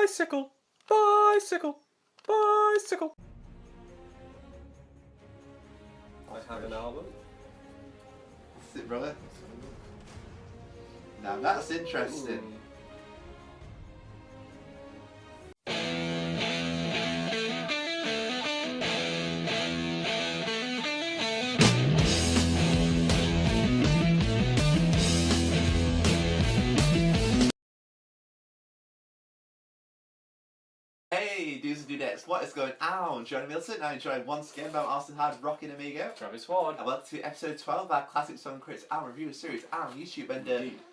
Bicycle, bicycle, bicycle. I have an album. That's it, brother. Now that's interesting. Hey dudes and dudettes, what is going on? Jonny Middleton, I'm joined once again by Austin Hard Rockin' Amigo. Travis Ward. And welcome to episode 12 of our classic song Crypt album review series on YouTube.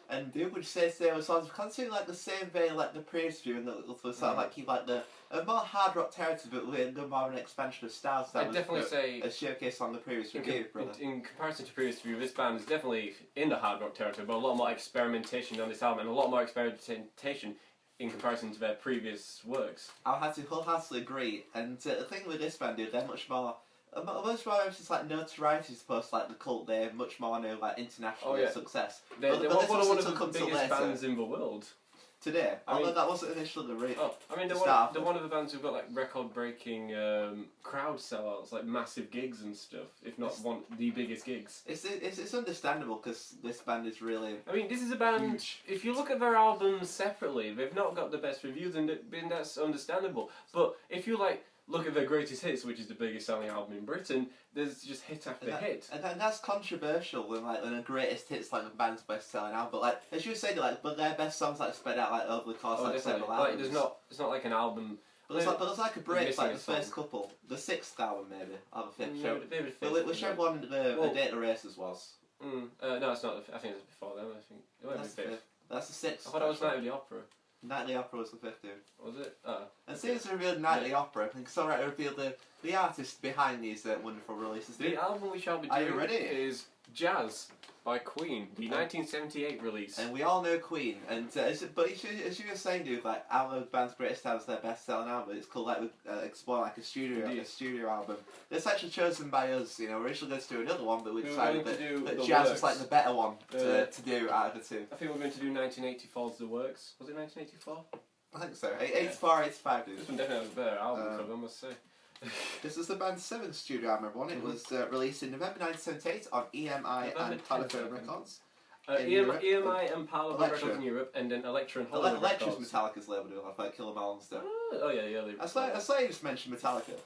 And dude, would you say today was sort of continuing like the same vein like the previous review, and the sort of like keep like the a more hard rock territory, but with a more of an expansion of styles. I'd definitely say a showcase on the previous review, brother. In comparison to previous review, this band is definitely in the hard rock territory, but a lot more experimentation on this album, and a lot more experimentation in comparison to their previous works. I'll have to wholeheartedly agree. And the thing with this band, dude, they're much more just like notoriety as opposed to like the cult. They're much more like international success. They're one of the biggest bands in the world today. Although that wasn't initially the rate. They're one of the bands who've got like record-breaking crowd sellouts, like massive gigs and stuff. If not the biggest gigs. It's understandable because this band is really. I mean, this is a band. Huge. If you look at their albums separately, they've not got the best reviews, and that's understandable. But if you like look at their greatest hits, which is the biggest selling album in Britain, there's just hit after hit. And that's controversial when the greatest hits like the band's best selling album. But like as you were saying, like but their best songs like spread out like over the course of several albums. Like, it's not like an album. But there's like a break, like the first couple, the sixth album maybe, or the fifth. Maybe but whichever one the Data Races was. No, it's not. I think it was before them. I think it might be fifth. That's the sixth. I thought it was Night of the Opera. Night of the Opera was the fifth, dude. Was it? And since they revealed Night of the Opera, I think it's alright to reveal the artist behind these wonderful releases. The album we shall be doing is Jazz by Queen, the 1978 release. And we all know Queen, and as you were saying, dude, like our band's greatest album is their best-selling album. It's called like explore like a studio album. It's actually chosen by us. You know, we're actually going to do another one, but we decided that Jazz was like the better one to do out of the two. I think we're going to do 1984's The Works. Was it 1984? I think so. 84, 85, dude. This one definitely has a better album cover, I must say. This is the band's seventh studio album, everyone. It was released in November 1978 on EMI and Telephone Records. EMI and Parlophone Records in Europe, and then Elektra and Hollywood Records. Elektra's Metallica's label, doing like Kill 'Em All and stuff. Oh yeah. I saw you just mentioned Metallica.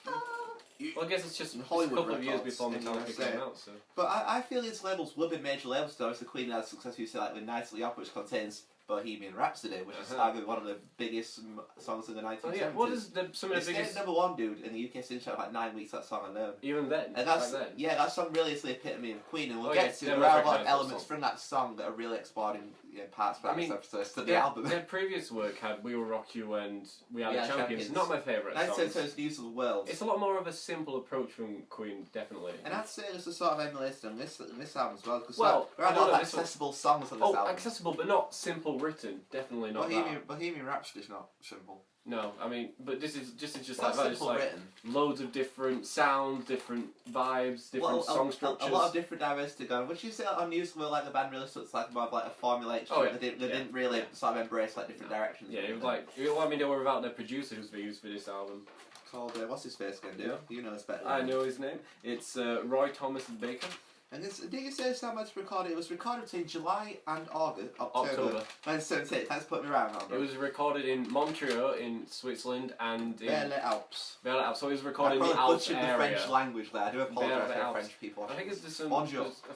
Well, I guess it's just a couple of years before Metallica came out, so. But I feel these labels would be major labels, though. It's the Queen has success, you say, like the Night of the Opera, which contains Bohemian Rhapsody, which is arguably one of the biggest songs in the 1970s. Oh, yeah. What is some of the biggest? It's #1, dude, in the UK since for like 9 weeks. That song alone. Even then. And that's that song really is the epitome of Queen, and we'll get to there are a lot of elements from that song that are really exploring parts of the album. Their previous work had "We Will Rock You" and "We Are the Champions." Not my favourite. 1970s News of the World. It's a lot more of a simple approach from Queen, definitely. And I'd say it's a sort of emulated on this album as well. Because there are a lot of accessible songs on this album. Accessible, but not simple written. Definitely not Bohemian Rhapsody's not simple. No, I mean, but this is just like that. It's like loads of different sounds, different vibes, different song structures. A lot of different diversity going. Would you say on News World, like the band really looks like more of like a formulation? They didn't really sort of embrace like different directions. Yeah, it was like they were without their producer who's they used for this album. Called what's his face again, dude? Yeah. You know it's better. I know his name. It's Roy Thomas Baker. And did you say this time it was recorded? It was recorded between July and October. 1978. Thanks for putting me around on that. It was recorded in Montreux in Switzerland and in Berle Alps. So it was recorded in the Alps area. The French language there. I do apologise for French people. I think it's some. I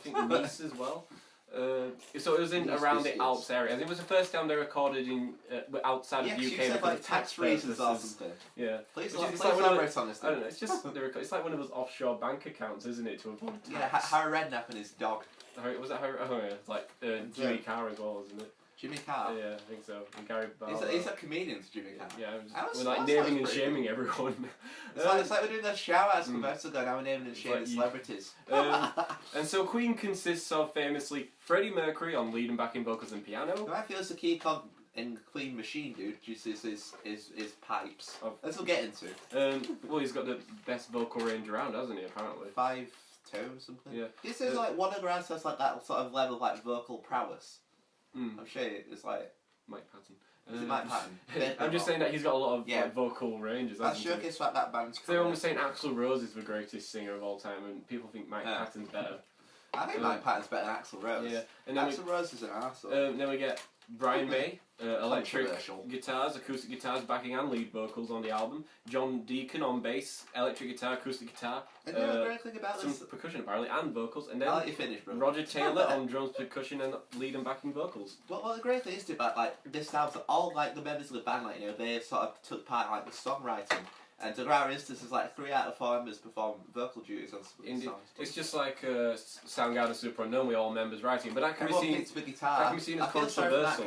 think Nice as well. So it was in around the Alps area. I think it was the first time they recorded in outside of the UK. Yeah, like tax reasons or something. Yeah. Please elaborate on this. I don't know. It's just it's like one of those offshore bank accounts, isn't it? To avoid tax. Yeah, Harry Redknapp and his dog. Was that Harry? Oh yeah, it's like Jimmy Carr as well, isn't it? Jimmy Carr? Yeah, I think so. And Gary Barlow. He's a comedian, Jimmy Carr. Yeah, we're like naming and shaming everyone. It's like we're doing the shout-outs a couple ago, now we're naming and shaming celebrities. And so Queen consists of famously Freddie Mercury on lead and backing vocals and piano. Do I feel it's a key cog in the Queen machine, dude? Just his pipes. That's what we'll get into. Well, he's got the best vocal range around, hasn't he, apparently? 5 tone or something? Yeah. This is like one of the guys has like that sort of level of like vocal prowess. I'm sure it's like Mike Patton. Is it Mike Patton? I'm just saying that he's got a lot of like, vocal ranges. That's showcase like that band's. They're almost saying Axl Rose is the greatest singer of all time, and people think Mike Patton's better. I think Mike Patton's better than Axl Rose. Yeah, and Axl Rose is an arsehole. Then we get Brian May, electric guitars, acoustic guitars, backing and lead vocals on the album. John Deacon on bass, electric guitar, acoustic guitar. And you know a great thing about some this? percussion apparently, and vocals. And then I'll let you finish, bro. Roger Taylor on drums, percussion, and lead and backing vocals. Well, the great thing is about like this album, all like the members of the band, like they sort of took part in like the songwriting. And to rare instances, like 3 out of 4 members perform vocal duties on some of the songs. It's just like Soundgarden and Super Unknown, we all members writing, but that can be seen. The guitar. That can be seen as controversial.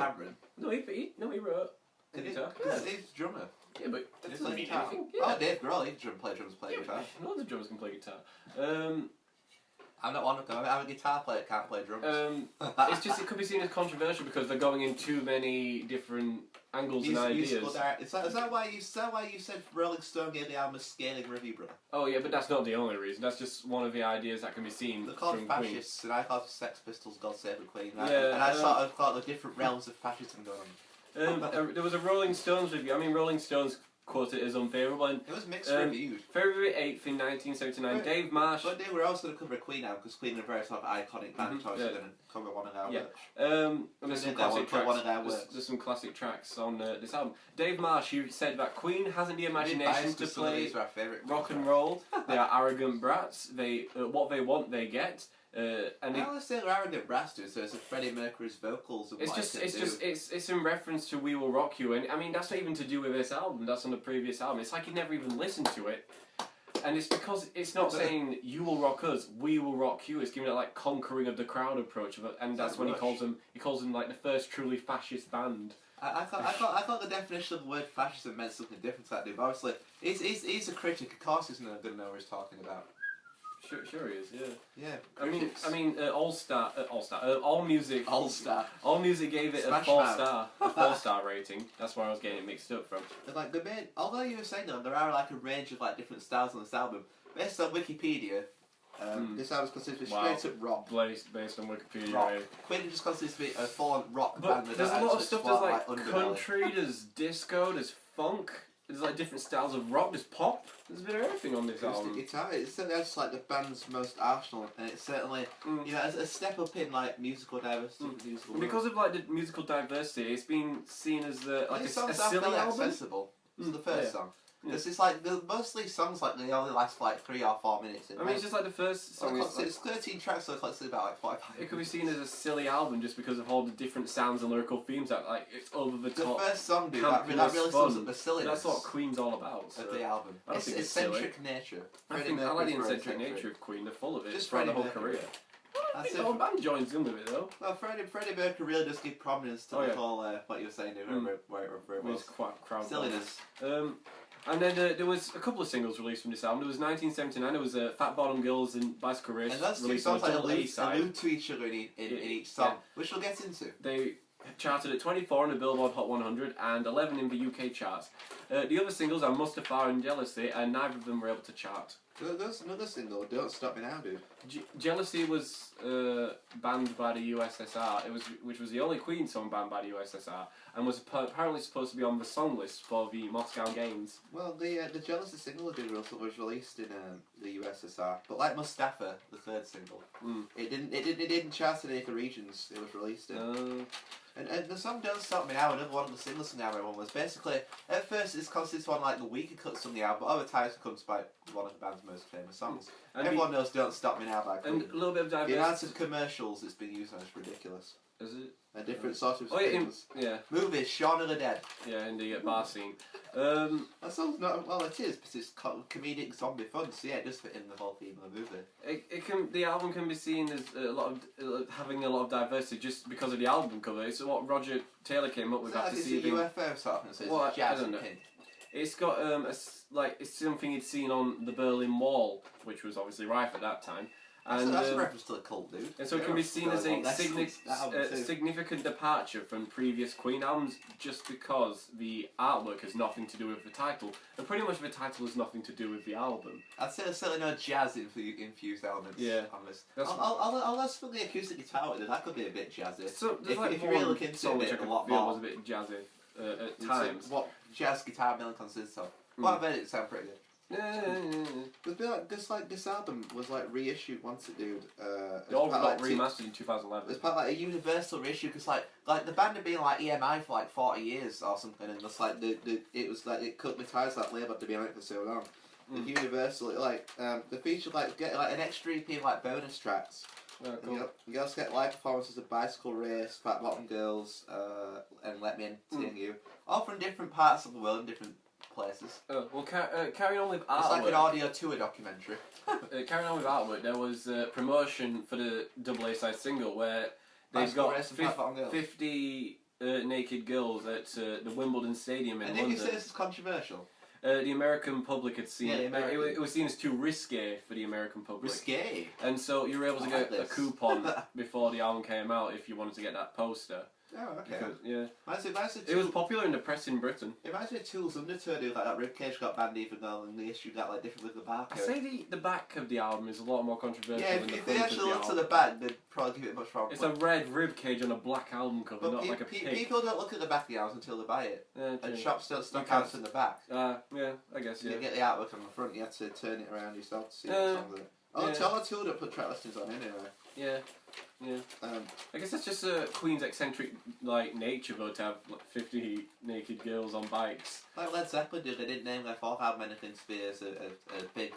No, he wrote the guitar. He's a drummer. Yeah, but that doesn't mean anything. Yeah. Oh, Dave Grohl, he can play drums, play guitar. No other drummers can play guitar. I'm not one of them. I'm a guitar player that can't play drums. It's just it could be seen as controversial because they're going in too many different angles and ideas. Is that why you said Rolling Stone gave the album a scathing review, brother? Oh yeah, but that's not the only reason. That's just one of the ideas that can be seen. They're called from fascists, Queen. and I thought Sex Pistols, God Save the Queen. Yeah, and I sort of thought the different realms of fascism going on. There was a Rolling Stones review. I mean, Rolling Stones quoted it as unfavourable. And, it was mixed reviews. February 8th in 1979, Dave Marsh... But we're also going to cover Queen now, because Queen are a very sort of iconic band, so we're going to cover one of our works. And there's some classic tracks. There's some classic tracks on this album. Dave Marsh, who said that Queen hasn't the imagination to play rock and roll. They are arrogant brats. They what they want, they get. And I always say they're arrogant brats do, so it's Freddie Mercury's vocals and it's in reference to We Will Rock You, and I mean that's not even to do with this album, that's on the previous album. It's like he never even listened to it. And it's because it's not saying you will rock us, we will rock you. It's giving it like conquering of the crowd approach of it, and that's when he calls them like the first truly fascist band. I thought the definition of the word fascism meant something different to that dude. Obviously, he's a critic. Of course, he's not going to know what he's talking about. Sure he is, yeah. Yeah. I mean, All Music gave it Smash a 4-star rating. That's where I was getting it mixed up from. And like although you were saying that there are like a range of like different styles on this album. Based on Wikipedia, this album is considered straight up rock. Based on Wikipedia. Rock. Queen just considers to be a full-on rock band. There's a lot of stuff. There's like country, there's disco, there's funk. There's like different styles of rock, there's pop, there's a bit of everything on this album. Guitar, it certainly has like the band's most arsenal, and it's certainly, you know, a step up in like musical diversity. Because of like the musical diversity, it's been seen as like a silly album. Accessible. This is the first song. Because it's like, mostly songs like they only last like 3 or 4 minutes. I mean, it's just like the first song. It's 13 tracks, so it's about like 45 It could be seen as a silly album just because of all the different sounds and lyrical themes that like it's over the top. The first song, dude, that really sums up the silliness. That's what Queen's all about. Of the album. I don't think it's eccentric silly. nature. I like the eccentric nature of Queen. They're full of it. Just throughout the whole career. I think the whole band joins in with it though. Well, Freddie Mercury really does give prominence to the whole what you were saying, where it was. Crowd silliness. And then there was a couple of singles released from this album. There was 1979. There was Fat Bottom Girls and Bicycle Race. And those two songs like allude to each other in each song, which we'll get into. They charted at 24 on the Billboard Hot 100 and 11 in the UK charts. The other singles are Mustapha and Jealousy, and neither of them were able to chart. There's another single, Don't Stop Me Now, dude. Jealousy was banned by the USSR, which was the only Queen song banned by the USSR, and was apparently supposed to be on the song list for the Moscow Games. Well, the Jealousy single was released in the USSR, but like Mustapha, the third single, it didn't chart in any of the regions it was released in. And the song Don't Stop Me Now, another one of the singles from the album, was basically, at first it's considered one like the weaker cuts from the album, but over time it becomes by one of the band's most famous songs. Everyone knows Don't Stop Me Now by Queen. And a little bit of diversity. The amount of commercials it's been used on is ridiculous. Is it? And different sorts of things. Movies, Shaun of the Dead. Yeah, in the bar scene. That song's not, well it is, because it's comedic zombie fun, so yeah, it does fit in the whole theme of the movie. The album can be seen as having a lot of diversity just because of the album cover. It's what Roger Taylor came up with after seeing UFO sort of, so it's jazz and pink. It's got it's something he'd seen on the Berlin Wall, which was obviously rife at that time. And that's a reference to the cult, dude. And so it can be seen as a significant departure from previous Queen albums just because the artwork has nothing to do with the title. And pretty much the title has nothing to do with the album. I'd say there's certainly no jazz-infused elements on this. Unless the acoustic guitar with it, that could be a bit jazzy. So, if you really look into it, which I could feel was a bit jazzy. at times. What jazz guitar mainly consists of. Well, I bet it sound pretty good. This album was like reissued once it did. It all got remastered in 2011. It's part like a universal reissue because like the band had been like EMI for like 40 years or something, and just like it was like it cut the ties that label to be on it for so long. The Universal, they featured get like an extra EP of like bonus tracks. Oh, cool. You also get live performances of Bicycle Race, Fat Bottom Girls, and Let Me Entertain You, all from different parts of the world and different places. Well, carry on with artwork. It's like an audio tour documentary. Carrying on with artwork, there was promotion for the double A-side single where they've got 50 naked girls at the Wimbledon Stadium in London. And if you say this is controversial? The American public had seen it. It was seen as too risque for the American public. Risque? And so you were able to get a coupon before the album came out if you wanted to get that poster. Oh, okay. Because, it was popular in the press in Britain. It reminds me of Tool's Undertow, like that ribcage got banned even though and the issue got like different with the barcode. I say the back of the album is a lot more controversial than the front of the if they actually looked at the back, they'd probably give it much more. It's a red ribcage on a black album cover, not like a pig. People don't look at the back of the album until they buy it. And shops don't stock can't out in the back. Yeah, I guess, You get the artwork on the front, you have to turn it around yourself to see what's on with it. Tool don't put track listings on anyway. Yeah. I guess that's just Queen's eccentric nature though, to have 50 naked girls on bikes. Like Led Zeppelin did, they didn't name their fourth album anything to be as a big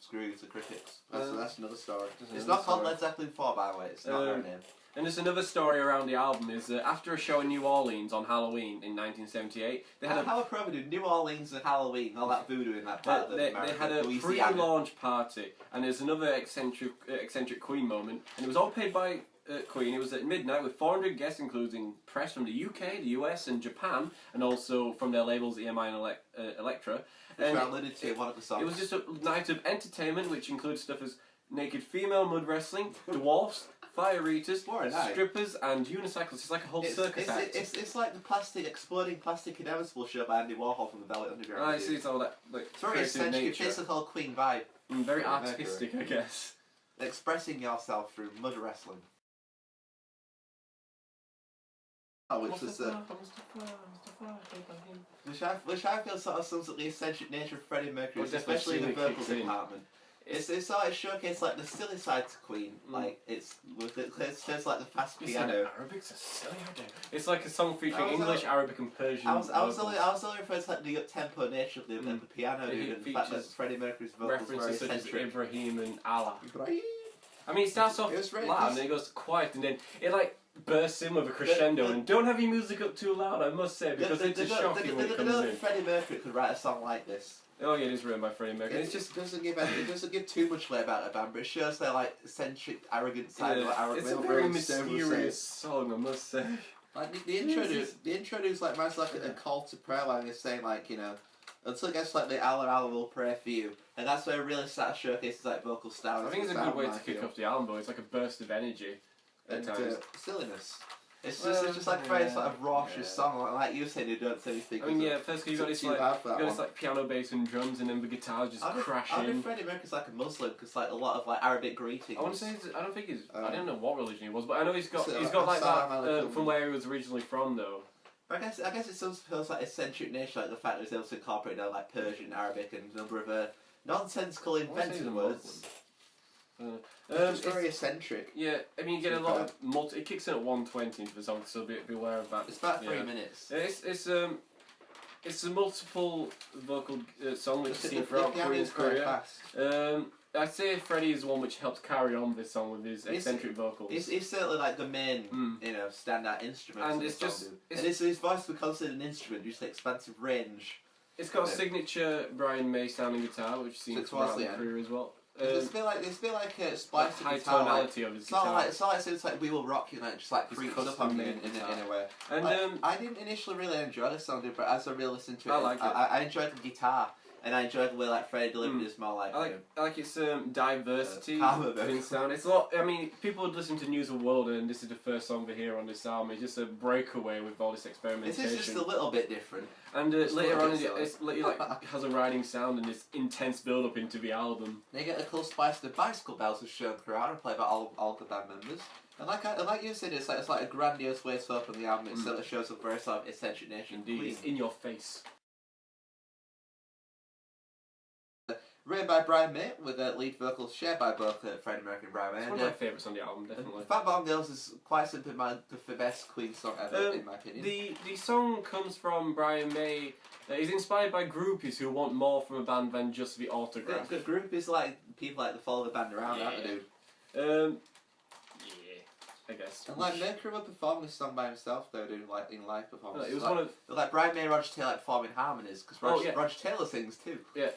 screw to critics. That's another story. It's not called Led Zeppelin 4 by the way, it's not their name. And there's another story around the album is after a show in New Orleans on Halloween in 1978, they had how appropriate New Orleans and Halloween, all that voodoo in that part of the America, they had a pre-launch party, and there's another eccentric Queen moment, and it was all paid by Queen. It was at midnight with 400 guests, including press from the UK, the US, and Japan, and also from their labels EMI and Elektra. And alluded to one of the songs. It was just a night of entertainment, which includes stuff as naked female mud wrestling, dwarfs, fire eaters, strippers, and unicyclists. It's like a whole circus act. It's like the exploding plastic inevitable show by Andy Warhol from the Velvet Underground. I see, it's all that it's very essentially physical Queen vibe. Very artistic, I guess. Expressing yourself through mud wrestling. Which I feel sort of sums up the eccentric nature of Freddie Mercury, especially in the vocal department. It's sort of showcase like the silly side to Queen, like it's like the fast piano. Arabic's a silly idea. It's like a song featuring English, Arabic, and Persian. I was only referring to like the up tempo nature of the piano, and the fact that Freddie Mercury's vocals were very eccentric. Such as Ibrahim and Allah. I mean, it starts off loud and then it goes quiet, and then it bursts in with a crescendo. And don't have your music up too loud, I must say, because it's just shocking when it comes in. Freddie Mercury could write a song like this. Oh yeah, it is written by Freddie Mercury. It doesn't give too much away about the band, but it shows their eccentric, arrogant side. It's a very mysterious song, I must say. Like the intro is like a call to prayer line. It's saying until it gets the Allah will pray for you, and that's where it really starts showcases vocal style. I think it's a good way to kick off the album, though. It's like a burst of energy and silliness. It's just like a very sort of raucous song, like you said, you don't say anything. I mean, first you got this piano, bass, and drums, and then the guitars just crash in. I think Freddie Mercury's like a Muslim because a lot of Arabic greetings. I want to say I don't think he's. I don't know what religion he was, but I know he's got that from where he was originally from, though. I guess it feels eccentric nature, like the fact that he's able to incorporate Persian, Arabic, and a number of nonsensical invented words. It's very eccentric. Yeah, I mean you get a lot of it kicks in at 120 for the song, so be aware of that. It's about 3 minutes. It's a multiple vocal song which you've seen throughout Queen's career. I'd say Freddie is the one which helps carry on this song with his eccentric vocals. It's certainly the main standout instrument. And it's just his voice was considered an instrument, just expansive range. It's got a signature Brian May sounding guitar, which you've seen throughout the career as well. It's a bit like a spicy high guitar, tonality of his guitar. It's like We Will Rock You, just creeps up on me in a way. And I didn't initially really enjoy the song, but as I really listened to it, I I enjoyed the guitar. And I enjoyed the way Freddie delivered it more I like its diversity in sound. It's a lot. I mean, people would listen to News of the World, and this is the first song they hear on this album. It's just a breakaway with all this experimentation. This is just a little bit different. And later on, it has a riding sound and this intense build up into the album. They get a cool spice. The bicycle bells are shown throughout and played by all the band members. And like you said, it's like a grandiose way to open the album. It sort of shows a very sort of eccentric nature. Indeed, it's in your face. Written by Brian May, with lead vocals shared by both Freddie Mercury and Brian May. It's one of my favourites on the album, definitely. Fat Bottom Girls is quite simply the best Queen song ever, in my opinion. The song comes from Brian May. He's inspired by groupies who want more from a band than just the autograph. The group is like people like to follow the band around, aren't they, dude? I guess. And like Mercury would perform this song by himself, though, dude, like in live performances. It was like Brian May and Roger Taylor performing harmonies, because Roger Taylor sings too. Yeah,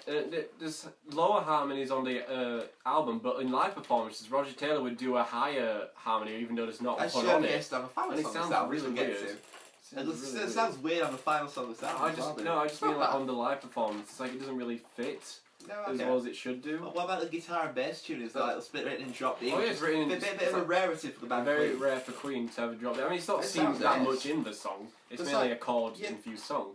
there's lower harmonies on the album, but in live performances, Roger Taylor would do a higher harmony, even though there's not one on it. On the final and it song sounds really weird. It sounds weird on the final song of the album. I just mean like on the live performance, it's like it doesn't really fit as well as it should do. What about the guitar and bass tune? Is that like split written in drop D? Oh yeah, it's written in... Bit of a rarity for the band. Very rare for Queen to have a drop D. I mean, it's not seen that much in the song. It's mainly a chord-infused song.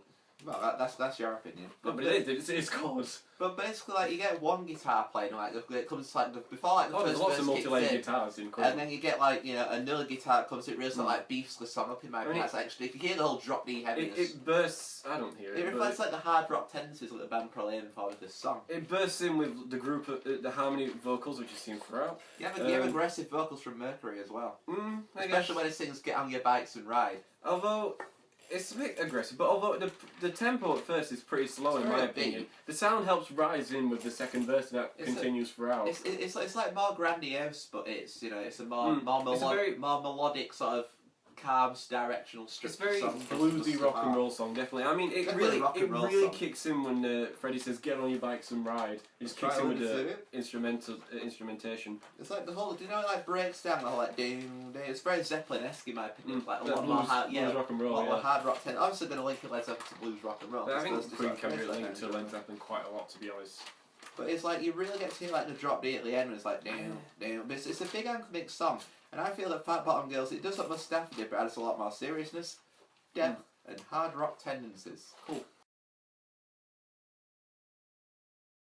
Well, that's your opinion. But it's chords. But basically, like, you get one guitar playing, like, it comes like before like the first there's lots verse of multi-layered kicks in, guitars in Queen. and then you get like another guitar that comes. It really sort of like beefs the song up in my opinion. Actually, if you hear the whole drop D heaviness, it bursts. I don't hear it. It reflects like the hard rock tendencies that the band probably aiming for with this song. It bursts in with the group of the harmony vocals, which is seen throughout. You have aggressive vocals from Mercury as well, especially when he sings "Get on your bikes and ride." Although it's a bit aggressive, but although the tempo at first is pretty slow in my opinion, the sound helps rise in with the second verse that continues throughout. It's like more grandiose, but it's a more melodic sort of calm, directional structure. It's very bluesy rock and roll song, definitely. I mean, it really kicks in when Freddie says "Get on your bikes and ride." It just kicks in with the instrumentation. It's like the whole, do you know, it like breaks down the whole like doom. It's very Zeppelin-esque in my opinion. Like a lot more hard, blues rock and roll, hard rock. Obviously, going to link Led Zeppelin to blues rock and roll. I think Queen can be linked to Led Zeppelin quite a lot, to be honest. But it's like you really get to hear like the drop D at the end, when it's like damn. But it's a big anthemic song. And I feel that Fat Bottom Girls, it does what Mustapha did, but adds a lot more seriousness, depth, and hard rock tendencies. Cool.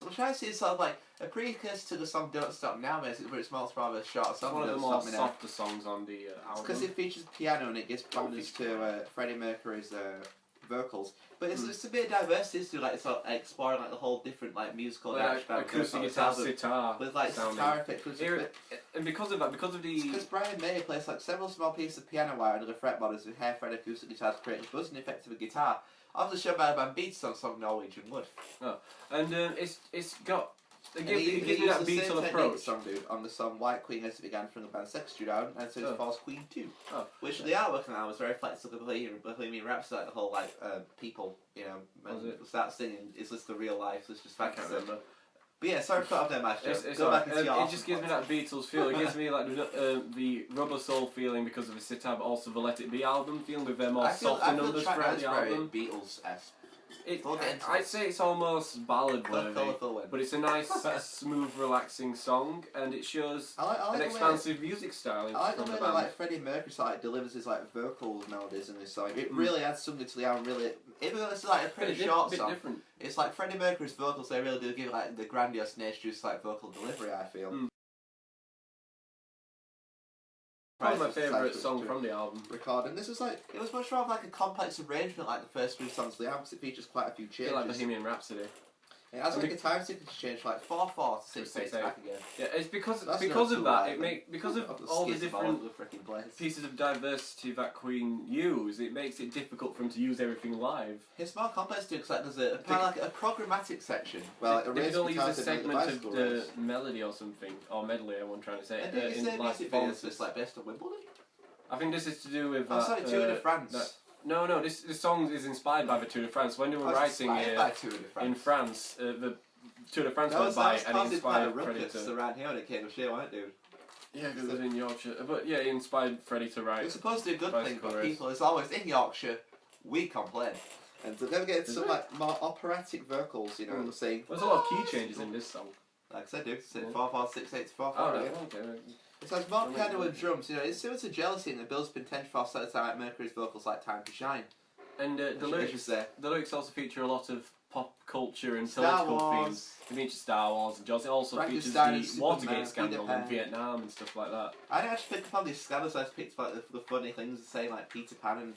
Which I see is sort of like a precursor to the song Don't Stop Now, basically, where it's more rather a short song. One of the more softer songs on the album. Because it features piano and it gives prominence to Freddie Mercury's vocals. But it's a bit of diversity to like sort of exploring like the whole different like musical acoustic guitar, sitar with like sitar effects. And because of the Brian May plays like several small pieces of piano wire under the fretboards with hair-fret acoustic guitars to create a buzzing effect of a guitar. Obviously shown by the band Beats on song Norwegian Wood. Oh, and it's got. It gives me that Beatle approach. Song, dude, on the song White Queen as it began from the band's second studio album, and so it's False Queen 2. Which the artwork on that was very reflective of Bohemian Rhapsody, like the whole like people, start singing, is this the real life, so it's just fact. I can't remember. But yeah, sorry to put off there, Master. It just gives me that Beatles feel. It gives me like the Rubber Soul feeling because of the sitar, but also the Let It Be album feeling with their more softer numbers throughout the album. Beatles-esque. I'd say it's almost ballad-worthy, but it's a nice, smooth, relaxing song, and it shows an expansive music style. I like the way that like Freddie Mercury delivers his like vocal melodies in this song. It really adds something to the album. Really, even though it's like a pretty short song, it's like Freddie Mercury's vocals. They really do give like the grandiose nature to his like vocal delivery. I feel. Probably my favourite song from the album. Recording. This was like, it was much more of like a complex arrangement like the first three songs of the album, because it features quite a few changes. Like Bohemian Rhapsody. It has like a time signature change from like 4/4 to 6/8 back again. Yeah, it's because of that. Because of all the different pieces of diversity that Queen use, it makes it difficult for them to use everything live. It's more complex too, because like there's a programmatic section. Well, they could only use a segment of the melody or something, or medley. I'm trying to say. In live performances, it's like based on Wimbledon. I think this is to do with. Tour de France. No, this song is inspired by the Tour de France. When they were writing in France, the Tour de France went by and it inspired Freddie to... around here when it came to shit, wasn't it, dude? Yeah, because it was in Yorkshire. But yeah, it inspired Freddie to write. It's supposed to be a good thing, but people, it's always in Yorkshire, we complain. And so then we get some like more operatic vocals, the saying. There's a lot of key changes in this song. Like I said, dude, 4/4, 6/8, 4/4. Oh, okay. It has more piano and drums, it's similar to Jealousy and the Bill's been 10 for set time like Mercury's vocals like Time to Shine. And the lyrics also feature a lot of pop culture and Star political Wars. themes. It features Star Wars and Jaws. It also features Frankenstein, the Superman, Watergate scandal Peter in Pan. Vietnam and stuff like that. I didn't actually pick up on these scandals. I just picked up like the funny things to say, like Peter Pan and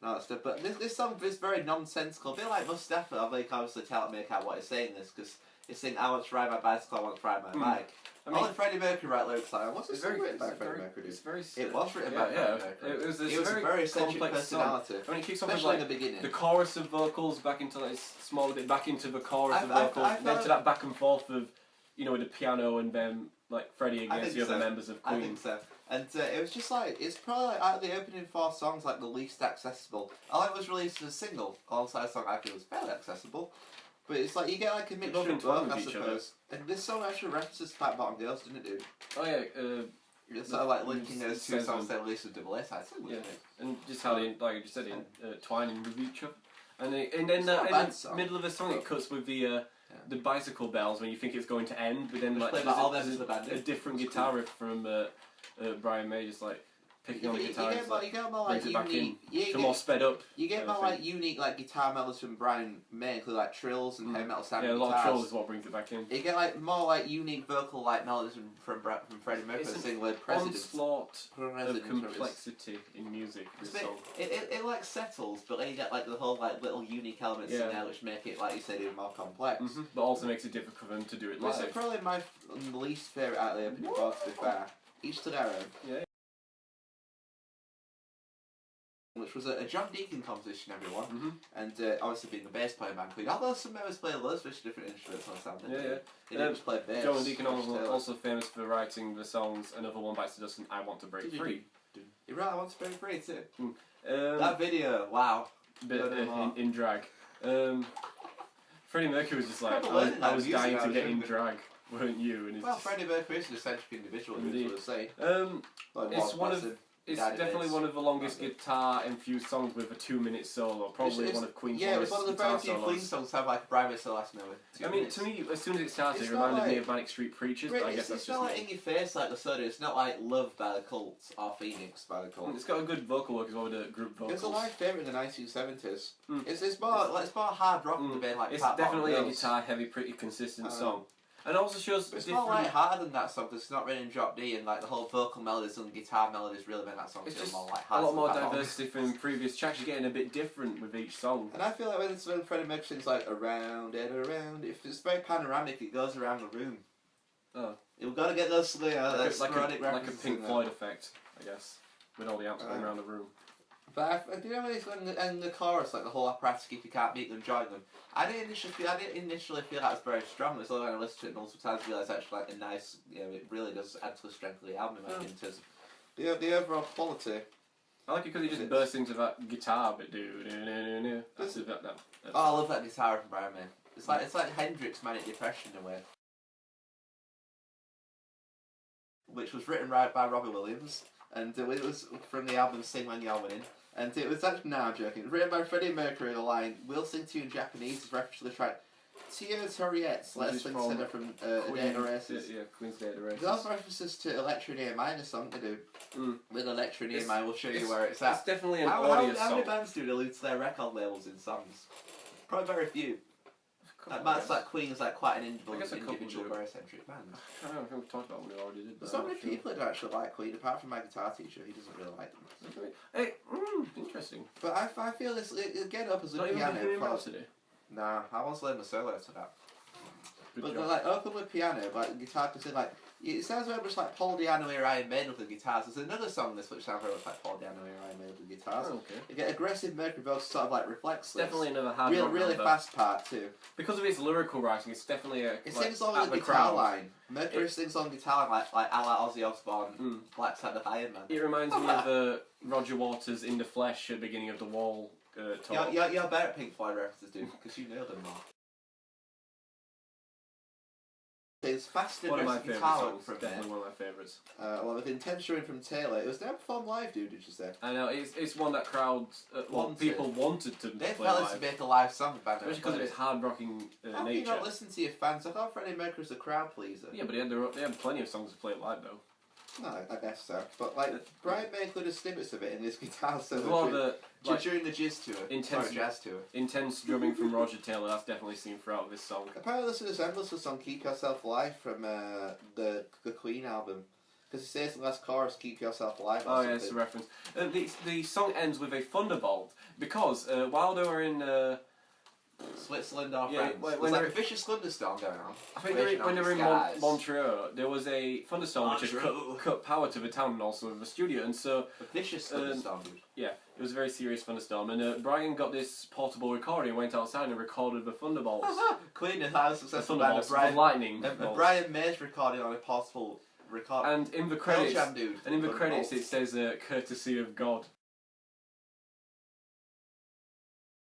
all that stuff. But this song is very nonsensical. A bit like Mustapha. I'll obviously tell make out what he's saying this because it's saying I want to ride my bicycle, I want to ride my bike. I mean, Only Freddie Mercury write lyrics like what's this very- song written by it's Freddie very- Mercury? it's very It was written by yeah. Freddie Mercury. It was a very eccentric complex song. personality. I mean, it kicks off with Especially like in the beginning. the chorus of vocals back into like small bit back into the chorus of I vocals, then felt- to that back and forth of with the piano and then like Freddie I against think the other so. members of I Queen. think so. And it was just like, it's probably like, out of the opening 4 songs, like the least accessible. Although it was released as a single, alongside a song I feel was fairly accessible. But it's like, you get like a mixture both of both, entwine I with each other. suppose. And this song actually references Fat Bottom Girls, didn't it, dude? Oh yeah, It's sort of like linking it those two says songs on- they released with double A-side singles, yeah, isn't it? and just how they, like you just said, twining with each other. And then It's not a in bad the song. middle of the song it cuts with the bicycle bells when you think it's going to end, but then Which like play there's by all a, members of the band, a different guitar riff from Brian May just like picking on the guitar. You get more like brings it back unique. in, so more sped up. You get more like unique like guitar melodies from Brian May, including like trills and heavy metal sounding Yeah, a lot guitars. of trills is what brings it back in. You get like more like unique vocal like melodies from Freddie Mercury It's an singing with Presidents. onslaught of Presidents. complexity in music. This song. It like settles, but then you get like the whole like little unique elements in there which make it like you said even more complex. But also makes it difficult for them to do it It's live. probably my least favourite out of the opening four, to be fair. Each to their own. Yeah. Which was a John Deacon composition, everyone. Mhm. And obviously being the bass player band Queen. Although some members play loads of different instruments on sound. Yeah, yeah. They didn't just play bass. Jonny Deacon which is also famous for writing the songs Another One Bites the Dust and I Want to Break Free. You're right, I want to break free too. That That video, wow. bit in drag. Freddie Mercury was just like, Probably learning I that was music dying now, to get in shouldn't we? drag, weren't you? And it's Well, just, Freddie Mercury is an eccentric individual, Indeed. I say. It's Like, what, one of- bless him. It's Daddy definitely Bass. one of the longest guitar-infused songs with a 2-minute solo. Probably It's- one of Queen's Yeah, it's longest one of the guitar very few solos. Queen songs that have like a Brian May solo last minute. I mean, to me, as soon as it started, It's it not reminded me like- of Manic Street Preachers, but I guess that's it's just not like me. in your face like the soda. It's not like Love by the Cult or Phoenix by the Cult. It's got a good vocal work as well with the group vocals. It's a live favourite in the 1970s. Mm. It's more hard rock than being like It's Fat Bottom definitely a Girls. guitar-heavy, pretty consistent song. And also shows But it's different... more like harder than that song because it's not written in drop D and like the whole vocal melodies and guitar melodies really make that song It's feel just more like a hard. lot more diversity from previous tracks. You're getting a bit different with each song. And I feel like when Freddie Mercury sings like around and around, if it's very panoramic, it goes around the room. Oh. You've got to get those Like sporadic a references Pink in there. Floyd effect, I guess, with all the amps going around the room. But do you know when it's in the chorus, like the whole apparatus, if you can't meet them, join them. I didn't initially feel that was very strong. It's only when I listened to it multiple times, I realised actually like a nice, it really does add to the strength of the album in my opinion, in terms of the overall quality. I like it because he just bursts into that guitar bit. That's it. Oh, I love that guitar from Brian May. It's like Hendrix Manic Depression in a way. Which was written by Robbie Williams, and it was from the album Sing When You're Winning. And it was actually, no, I'm joking. It was written by Freddie Mercury. The line, "We'll sing to you in Japanese," is reference to the track Tio Toriet's Let's Swing Center from A Day in the Races. Yeah, Queen's Day in the Races. There's also references to Electro Near Mine, a song to do. With Electro Near Mine, we'll show you where it's at. It's definitely an How audience many song. bands do allude to their record labels in songs? Probably very few. That's like Queen's like quite an individual, very eccentric band. I don't know if we've talked about what we already did. There's so many people that actually like Queen, apart from my guitar teacher, he doesn't really like them. Hey, interesting. But I feel this, get up as a Not even piano. hearing about today. Nah, I once learned the solo to that. Good But job. like open with piano, like guitar can sing like it sounds very much like Paul Di'Anno era Iron Maiden with the guitars. There's another song this which sounds very much like Paul Di'Anno era Iron Maiden with the guitars. Oh, okay. You get aggressive Mercury vocals sort of like reflects this. Definitely another hard Real, rock really number. fast part too. Because of its lyrical writing, it's definitely a. It like, sings on at the guitar crowd. line. Mercury sings on guitar line like a la Ozzy Osbourne, Black Sabbath, Iron Man. It reminds me of Roger Waters in the Flesh at the beginning of the Wall talk. You're better at Pink Floyd references, dude, because you know them more. It's fast and One of my aggressive favourite guitar work songs. from there. Definitely one of my favourites. Well, with Intention from Taylor, it was never performed live, dude. Did you say? I know it's one that crowds, people wanted to They play felt live, to make a live song band. especially because of its hard rocking How can you nature. not listen to your fans? I thought Freddie Mercury was a crowd pleaser. Yeah, but they had plenty of songs to play live though. No, I guess so. But like Brian May included snippets of it in his guitar There's a solo lot of the during the jazz tour. Jazz tour. Intense drumming from Roger Taylor. That's definitely seen throughout this song. Apparently, this resembles the song "Keep Yourself Alive" from the Queen album. Because it says in the last chorus, "Keep yourself alive." Oh yeah, it's a reference. The song ends with a thunderbolt because while they were in Switzerland or yeah, France, when there's like a vicious thunderstorm going on. I think when they were in Montreal, there was a thunderstorm which had cut power to the town and also the studio, and so a vicious thunderstorm, dude. Yeah, it was a very serious thunderstorm, and Brian got this portable recorder and went outside and recorded the thunderbolts. Queen and how successful band of Brian, lightning. Brian May's recording on a portable recorder. And in the credits, it says "courtesy of God."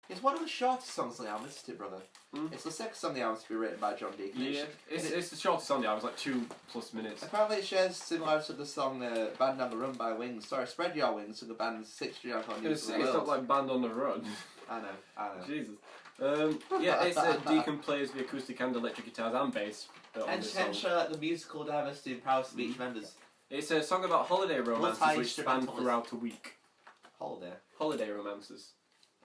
It's one of the shortest songs on the album, isn't it, brother? Mm. It's the second song on the album to be written by John D. Yeah, it's the shortest song on the album. It's like 2+ minutes. Apparently it shares similarities to the song Band on the Run by Wings. Sorry, Spread Your Wings to the band's 6th year on It's not like Band on the Run. I know. Jesus. Yeah, it's Deacon plays the acoustic and electric guitars and bass on this song. Show like the musical diversity and prowess of each members. It's a song about holiday romances which span throughout a week. Holiday romances.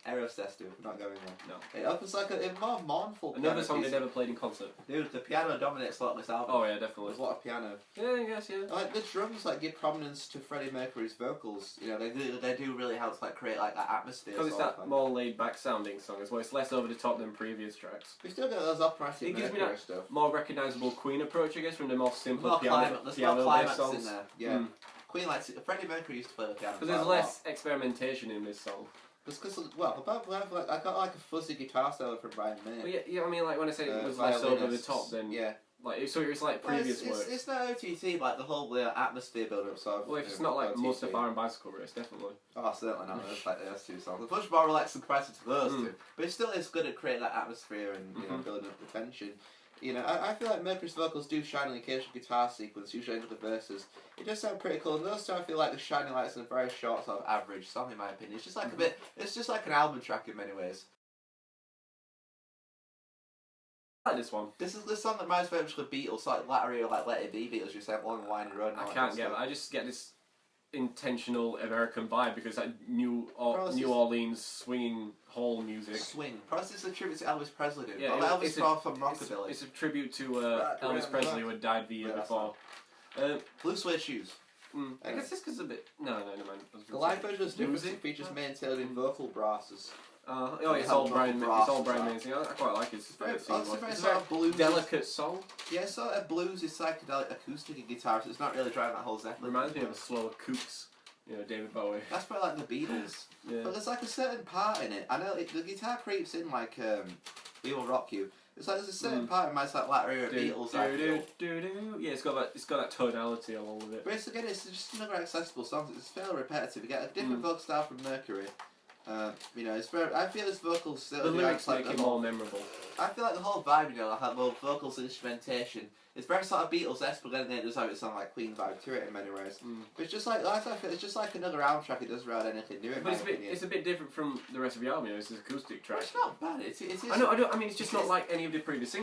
Aerosmith, dude. We're not going there. No. It opens like a more mournful Another song they never played in concert. Dude, the piano dominates a lot of this album. Oh yeah, definitely. There's a lot of piano. Yeah, I guess, yeah. Like, the drums, like, give prominence to Freddie Mercury's vocals. You know, they do really help to, like, create, like, that atmosphere. Because it's that more laid-back sounding song as well. It's less over the top than previous tracks. We still get those operatic Mercury stuff. More recognisable Queen approach, I guess, from the more simple There's more climax songs. in there. Yeah. Queen likes it. Freddie Mercury used to play the piano. Because there's less experimentation in this song. Because, well, I got like a fuzzy guitar solo from Brian May. Well, yeah, I mean, like when I say it was less over the top, then yeah, like so it's like previous work. It's not OTT, but the whole atmosphere build up sort of. Well, if it's not like Mustapha and Bicycle Race, definitely. Oh, certainly not. It's like those two songs. It's much more relaxed in comparison to those two, but it still is good at creating that atmosphere and you know building up the tension. You know, I feel like Mercury's vocals do shine in the occasional guitar sequence, usually into the verses. It does sound pretty cool, and those two I feel like the shining lights in a very short, sort of average song, in my opinion. It's just like it's just like an album track in many ways. I like this one. This song that reminds me of the Beatles, like Lattery or like Let It Be Beatles, you say Long and Winding Road. I can't get it. I just get this intentional American vibe because like New Orleans swinging hall music. Swing. Perhaps it's a tribute to Elvis Presley, dude. Yeah, well, Elvis brought from rockabilly. It's a tribute to Elvis Presley who had died the year before. Blue suede shoes. I guess this is a bit. No, never mind. The live version is different. It features main-tailored vocal brasses. It's all Brian May. I quite like it. It's very sort of blues. Delicate song. Yeah, it's sort of bluesy, psychedelic, acoustic guitar. So it's not really driving that whole Zeppelin. Reminds me of a slower Kooks. You know, David Bowie. That's probably like the Beatles. Yeah. But there's like a certain part in it. I know the guitar creeps in like We Will Rock You. It's like there's a certain part in my like Lattery or Beatles. Yeah, it's got that tonality along with it. But again, it's just another accessible song. It's fairly repetitive. You get a different vocal style from Mercury. You know, it's very. I feel this vocal still. The lyrics make it more memorable. I feel like the whole vibe, you know, like the vocals and instrumentation. It's very sort of Beatles-esque, but then it does have its own like Queen vibe to it in many ways. But it's just like I feel it's just like another album track. It doesn't really anything new. But it's a bit different from the rest of the album. You know, it's an acoustic track. It's not bad. It is. I know. I mean, it's just not like any of the previous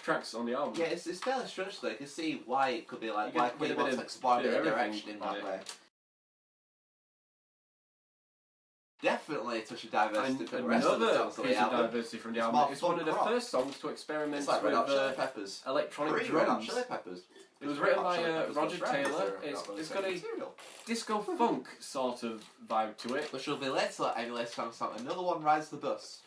tracks on the album. Yeah, it's fairly structured. You can see why it could be like why Queen wants to explore the direction in that way. Definitely a touch of diversity from the rest of the songs. Another piece of diversity from the album. It's one of the first songs to experiment with electronic drums. Chili Peppers. It was written by Roger Taylor. It's got a disco funk sort of vibe to it. Which will be later, song. Another one rides the bus.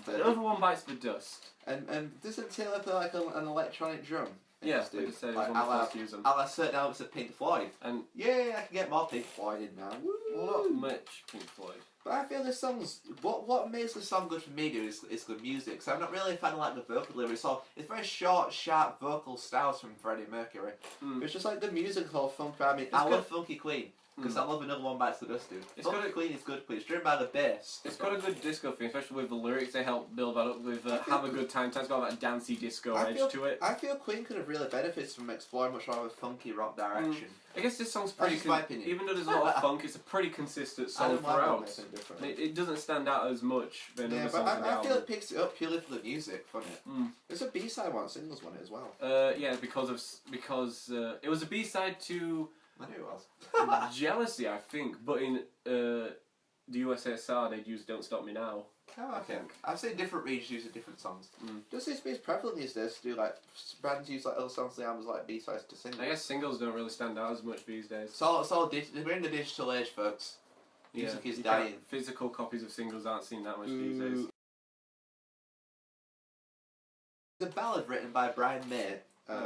Another one bites the dust. And doesn't Taylor play like an electronic drum? Yes, they just said it was one of the first to use them. I like certain elements of Pink Floyd. And yeah, I can get more Pink Floyd in now. Well, not much Pink Floyd. But I feel this song's... What makes the song good for me, dude, is good music. So I'm not really a fan of like the vocal delivery. So it's very short, sharp vocal styles from Freddie Mercury. It's just like the music whole funk. I mean, I love Funky Queen. because I love Another One Bites the Dust, dude. It's got Queen is good, please. Driven by the bass. It's got a good disco thing, especially with the lyrics. They help build that up with Have a Good Time. It's got that dancey disco edge to it. I feel Queen could have really benefited from exploring much more of a funky rock direction. I guess this song's pretty. That's my opinion. Even though there's a lot of funk, it's a pretty consistent song throughout. It doesn't stand out as much than other songs on the album. I feel it picks it up purely for the music from it. There's a B-side one, singles one as well. Yeah, because it was a B-side to. I knew it was. Jealousy, I think, but in the USSR they'd use Don't Stop Me Now. Oh, okay. I've seen different regions using different songs. Does this be prevalent these days to do like bands use like other songs on the albums like B-sides to singles? I guess singles don't really stand out as much these days. We're in the digital age, folks. Music is dying. Physical copies of singles aren't seen that much these days. It's a ballad written by Brian May.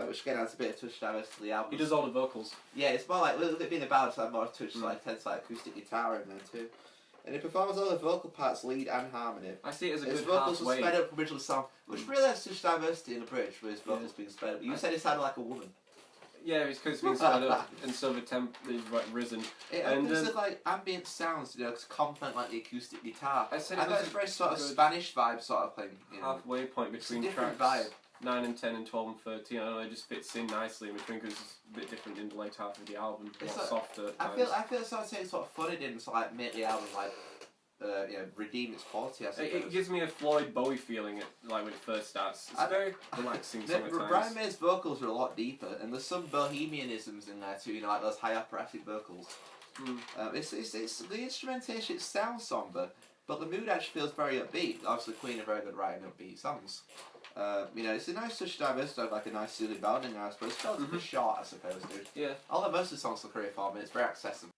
Which again adds a bit of touch diversity to the album. He does all the vocals. Yeah, it's more like, with it being a ballad, so more touch, like tense like acoustic guitar in there too. And he performs all the vocal parts, lead and harmony. I see it as a his good vocals halfway. were sped up from the original song, which really adds touch diversity in the bridge with his vocals being sped up. You said it sounded like a woman. Yeah, it's because it's been sped up and so the temp is risen. It opens with like ambient sounds, to complement like the acoustic guitar. I said it's very sort of Spanish vibe sort of thing. You know. Halfway point between different tracks. vibe. 9 and 10 and 12 and 13, I don't know, it just fits in nicely in between because it's a bit different in the later half of the album, It's more like, softer. I feel it's sort of funny to like make the album like redeem its quality. I suppose. It gives me a Floyd Bowie feeling like when it first starts. It's very relaxing sometimes. Brian May's vocals are a lot deeper, and there's some bohemianisms in there too. Like those high operatic vocals. It's the instrumentation. It sounds somber, but the mood actually feels very upbeat. Obviously, Queen are very good writing upbeat songs. It's a nice touch diversity, like a nice silly ballad in there, I suppose. It's relatively short, I suppose, dude. Yeah. Although most of the songs are 3 or 4 minutes, very accessible.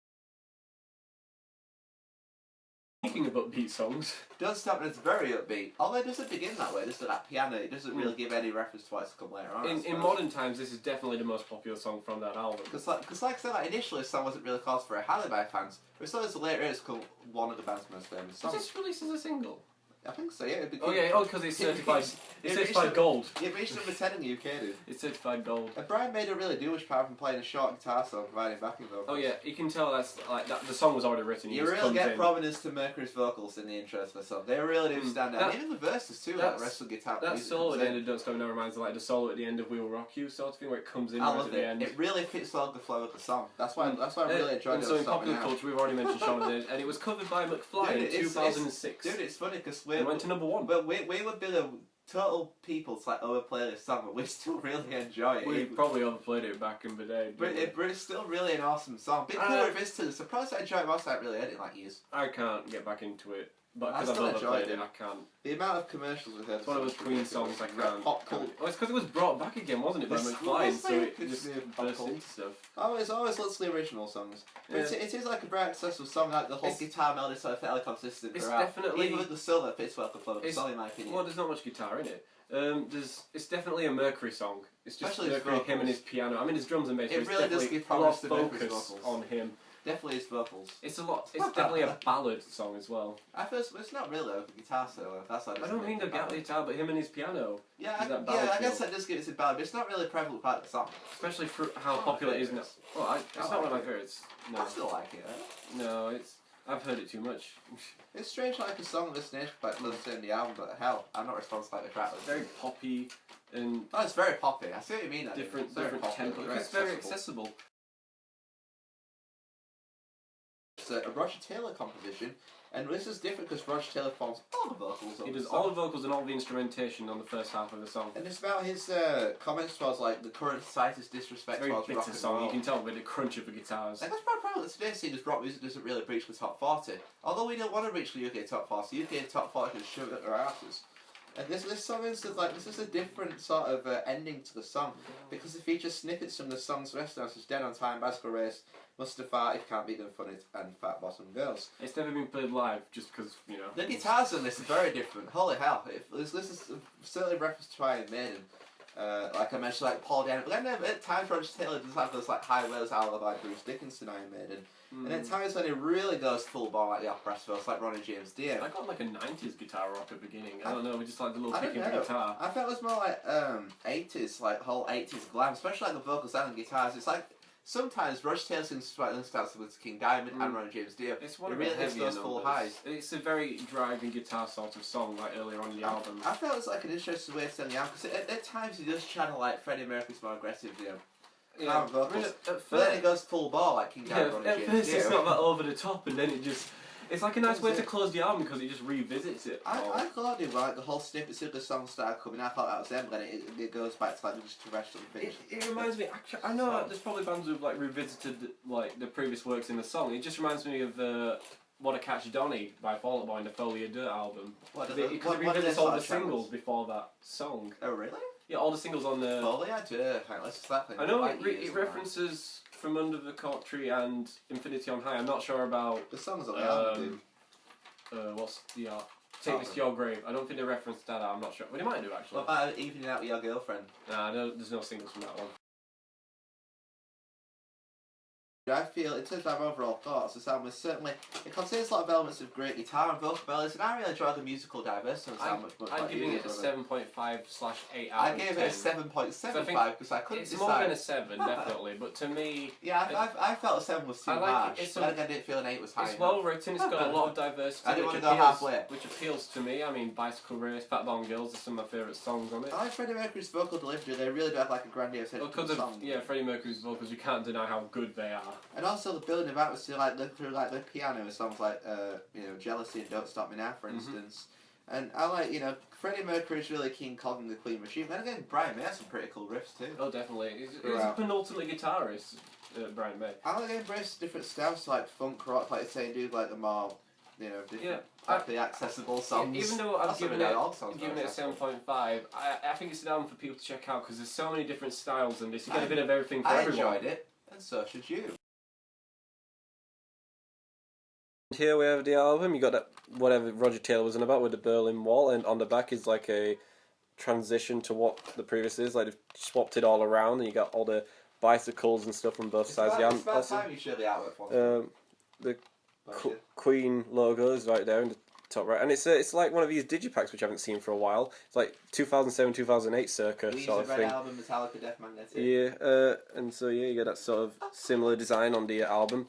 Speaking of upbeat songs, Don't Stop, it's very upbeat. Although it doesn't begin that way, just that piano, it doesn't really give any reference to what's to come later on. in modern times, this is definitely the most popular song from that album. Because like I said, initially the song wasn't really called for a highly by fans, but it's always later it's called one of the band's most famous songs. Was this released as a single? I think so, yeah. Because it's certified. It's certified gold. It reached number 10 in the UK, dude. It's certified gold. And Brian May don't really do much apart from playing a short guitar solo, providing backing vocals. Oh yeah, you can tell that's like that. The song was already written. You really get prominence to Mercury's vocals in the intro to the song. They really do stand out. Even the verses too, like the rest of the guitar. That solo at the end of Don't Stop Me Now reminds me like the solo at the end of We Will Rock You sort of thing, where it comes in right at the end. It really fits well with the flow of the song. That's why I really enjoyed it. So in popular culture, we've already mentioned Shaun of the Dead, and it was covered by McFly in 2006. Dude, it's funny because it went to number 1. But we would be the total people to like overplay this song, but we still really enjoy it. We probably overplayed it back in the day. But it's still really an awesome song. Bit cooler if it's too. Surprised I enjoy it most. I really heard it in like years. I can't get back into it. But because I've still overplayed enjoyed it, I can't. The amount of commercials we've heard. It's one of those Queen songs I can't. Pop cult. Well, it's because it was brought back again, wasn't it, by McFly? So it just burst into stuff. Always lots of the original songs. But it is like a very accessible song, like the whole guitar melody sort of fairly consistent it's throughout. Definitely... Even with the solo, it fits well with the flow of the song, in my opinion. Well, there's not much guitar in it. It's definitely a Mercury song. It's just especially Mercury, him and his piano. I mean, his drums and bass. It really does give promise to Mercury's vocals. On him. Definitely his vocals. It's definitely a ballad song as well. I feel it's not really a guitar solo. That's like I don't mean the guitar, but him and his piano. Yeah, I guess that does give it a ballad, but it's not really a prevalent part of the song. Especially for how popular it is now. Well, it's not one of my favourites. No. I still like it. Eh? No, I've heard it too much. It's strange, like a song of this nature, but doesn't say in the album. But hell, I'm not responsible for the track. It's very poppy and. Oh, it's very poppy. I see what you mean. Different tempo. It's very accessible. It's a Roger Taylor composition, and this is different because Roger Taylor forms all the vocals. He does all the vocals and all the instrumentation on the first half of the song. And it's about his comments towards like the current society's disrespect towards rock and roll. You can tell by the crunch of the guitars. And that's my problem with today's scene is rock music doesn't really reach the top 40. Although we don't want to reach the UK top 40, UK top 40 can shove it at their asses. And this song is like this is a different sort of ending to the song because it features snippets from the song's restaurants, such as Dead on Time, Bicycle Race, Mustapha, If Can't Be Done Funny, and Fat Bottom Girls. It's never been played live just because, you know. The guitars on this are very different. Holy hell. This is certainly reference to Iron Maiden. Like I mentioned, like Paul Diano. But then at times Roger Taylor does have those like high Wales alibi Bruce Dickinson Iron Maiden. And at times when it really goes full ball like the opera feels like Ronnie James Dio. I got like a 90s guitar rock at the beginning. I don't know, we just like the little kick of the guitar. I felt it was more like 80s, like whole 80s glam, especially like the vocals and the guitars. It's like sometimes Roger Taylor sings Untitled with King Diamond and Ronnie James Dio. It's one it of really the hits heavier those full highs. It's a very driving guitar sort of song, like earlier on in the album. I felt it was like an interesting way to send the album because at times he does channel like Freddie Mercury's more aggressive, Yeah, vocals. But then it goes full ball like King Diamond, Ronnie James Dio. At first it's not that over the top, and then it just. It's like a nice way to close the album because it just revisits it. I thought it like the whole snippets of the song started coming. I thought that was them, but then it goes back to like just terrestrial things. It reminds me. Actually, I know there's probably bands who've like revisited like the previous works in the song. It just reminds me of "What a Catch Donny" by Fall Out Boy in the Folie à Deux album. Because it revisits all the singles before that song. Oh really? Yeah, all the singles on the. Folie à Deux. Let's start thinking. I know it references From Under the Cork Tree and Infinity on High. I'm not sure about the songs on the album. What's the Take This to Your Grave? I don't think they referenced that. I'm not sure. Well, they might do actually. What about Evening Out with Your Girlfriend? Nah, no, there's no singles from that one. I feel, in terms of my overall thoughts, this album is certainly, it contains a lot of elements of great guitar and vocal melodies, and I really enjoy the musical diversity of this album. I'm giving it a 7.5/8 out of 10. I gave it a 7.75 because I couldn't decide. It's more than a 7, definitely, but to me... Yeah, I felt a 7 was too harsh, but I didn't feel an 8 was high enough. It's well written, it's got a lot of diversity, I didn't want to go halfway. Which appeals to me. I mean, Bicycle Race, Fat Bottom Girls are some of my favourite songs on it. I like Freddie Mercury's vocal delivery, they really do have like a grandiose head to the song. Yeah, Freddie Mercury's vocals, you can't deny how good they are. And also the building of atmosphere, like through like the piano in songs like Jealousy and Don't Stop Me Now, for instance. And I like Freddie Mercury's really King Kong and the Queen Machine. Then again, Brian May has some pretty cool riffs too. Oh, definitely. He's a penultimate guitarist, Brian May. I like to embrace different styles like funk rock, like say do like the more different the accessible songs. Even though I've given it a 7.5, I think it's an album for people to check out because there's so many different styles and this. You get a bit of everything for everyone. I enjoyed it, and so should you. Here we have the album. You got that whatever Roger Taylor was on about with the Berlin Wall, and on the back is like a transition to what the previous is. Like they've swapped it all around, and you got all the bicycles and stuff on both sides of the album. It's about time you show the artwork for the Queen logo is right there in the top right, and it's like one of these digipacks which I haven't seen for a while. It's like 2007, 2008 circa sort of thing. Album, Metallica, Death Magnetic. Yeah, and so you get that sort of similar design on the album.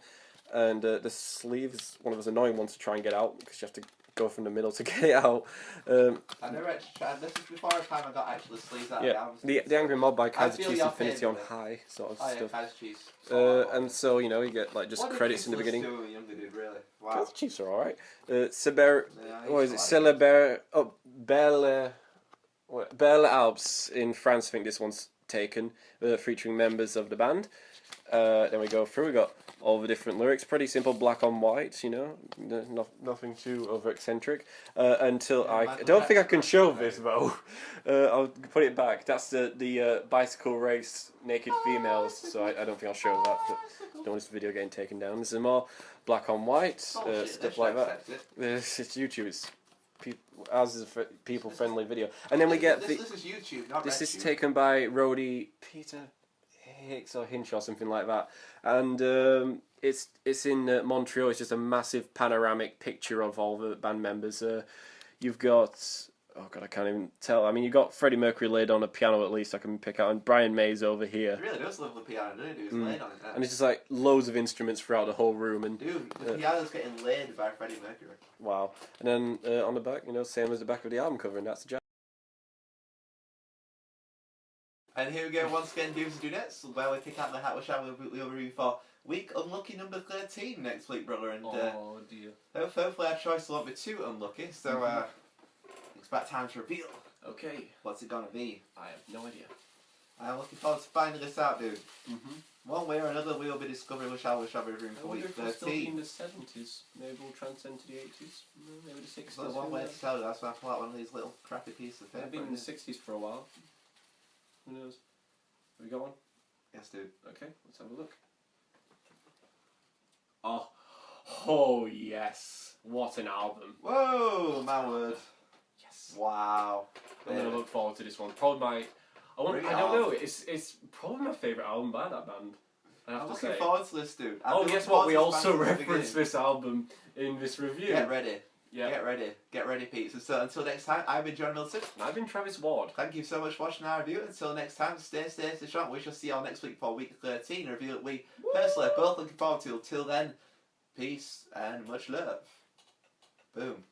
And the sleeve is one of those annoying ones to try and get out because you have to go from the middle to get it out. I never actually tried. This is before the time I got actually sleeves out of the album. The Angry Mob by Kaiser Chiefs Infinity on High sort of stuff. Yeah, Kaiser Chiefs. And so you get like just credits in the beginning. What did younger dude, really? Wow. Kaiser Chiefs are alright. What is it? Célébert. Oh, Belle Alps in France. I think this one's taken, featuring members of the band. Then we go through. We got all the different lyrics, pretty simple, black on white, nothing too over eccentric. Until I don't think I can show this though. I'll put it back. That's the bicycle race naked females, so I don't think I'll show that. But don't want this video getting taken down. This is more black on white stuff like that. It's YouTube. It's ours is a people friendly video, and then we get this is YouTube, not this is RedTube. Taken by roadie Peter Hicks or Hinch or something like that, and it's in Montreal. It's just a massive panoramic picture of all the band members. You've got oh god, I can't even tell. I mean, you've got Freddie Mercury laid on a piano at least I can pick out, and Brian May's over here. He really does love the piano, doesn't he? He's laid on it. And it's just like loads of instruments throughout the whole room. And dude, the piano's getting laid by Freddie Mercury. Wow. And then on the back, same as the back of the album cover, and that's the jazz. And here we go once again, Do's and Dudettes, where we pick out the hat which we'll review for week unlucky number 13 next week, brother. And oh dear. Hopefully our choice won't be too unlucky, so it's about time to reveal. Okay. What's it gonna be? I have no idea. I'm looking forward to finding this out, dude. One way or another we will be discovering which album we shall be reviewing for week 13. If we're still in the 70s, maybe we'll transcend to the 80s, maybe the 60s. So one way to tell you, that's why I pull out one of these little crappy pieces of paper. I've been in the 60s for a while. Who knows? Have we got one? Yes, dude. Okay, let's have a look. Oh yes! What an album! Whoa, my word! Yes. Wow. I'm gonna look forward to this one. Probably my. I don't know. It's probably my favourite album by that band. I'm looking forward to this, dude. Guess what? We also referenced this album in this review. Get ready. Yeah. Get ready, Pete. So until next time, I've been John Middleton. And I've been Travis Ward. Thank you so much for watching our review. Until next time, stay strong. We shall see you all next week for week 13, a review that we personally are both looking forward to. Till then, peace and much love. Boom.